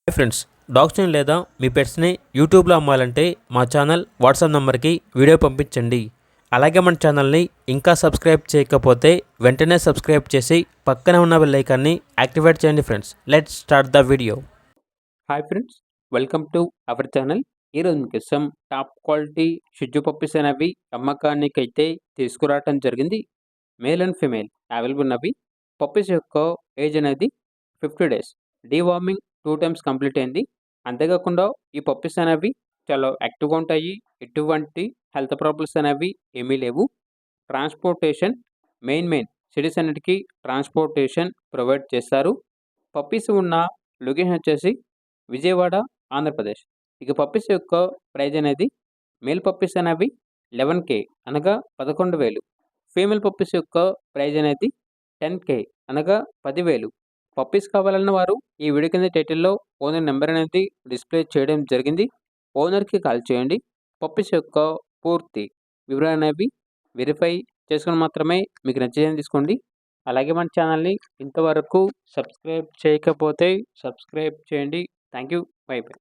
Hi friends, డాగ్స్ని లేదా మీ పెట్స్ని యూట్యూబ్లో అమ్మాలంటే మా ఛానల్ వాట్సాప్ నెంబర్కి వీడియో పంపించండి. అలాగే మన ఛానల్ని ఇంకా సబ్స్క్రైబ్ చేయకపోతే వెంటనే సబ్స్క్రైబ్ చేసి పక్కనే ఉన్న బెల్ ఐకాన్ని యాక్టివేట్ చేయండి friends. Let's start the video. Hi friends, welcome to our channel. ఈరోజు మీకోసం టాప్ క్వాలిటీ షిజ్జు పప్పీస్ అనేవి అమ్మకానికైతే తీసుకురావటం జరిగింది. మేల్ అండ్ ఫీమేల్ అవైలబుల్ ఉన్నవి. పప్పీస్ యొక్క ఏజ్ అనేది 50 డేస్. డీవార్మింగ్ 2 టైమ్స్ కంప్లీట్ అయింది. అంతేకాకుండా ఈ పప్పీస్ అనేవి చాలా యాక్టివ్గా ఉంటాయి. ఎటువంటి హెల్త్ ప్రాబ్లమ్స్ అనేవి ఏమీ లేవు. ట్రాన్స్పోర్టేషన్ మెయిన్ సిటీస్ అన్నిటికీ ట్రాన్స్పోర్టేషన్ ప్రొవైడ్ చేస్తారు. పప్పీస్ ఉన్న లొకేషన్ వచ్చేసి విజయవాడ, ఆంధ్రప్రదేశ్. ఇక పప్పీస్ యొక్క ప్రైజ్ అనేది మేల్ పప్పీస్ అనేవి 11K అనగా 11,000. ఫీమేల్ పప్పీస్ యొక్క ప్రైజ్ అనేది 10K అనగా 10,000. పప్పీస్ కావాలన్న వారు ఈ వీడియో కింద టైటిల్లో ఓనర్ నెంబర్ అనేది డిస్ప్లే చేయడం జరిగింది. ఓనర్కి కాల్ చేయండి. పప్పీస్ యొక్క పూర్తి వివరాలు అనేవి వెరిఫై చేసుకుని మాత్రమే మీకు నచ్చేదని తీసుకోండి. అలాగే మన ఛానల్ని ఇంతవరకు సబ్స్క్రైబ్ చేయకపోతే సబ్స్క్రైబ్ చేయండి. Thank you. By by.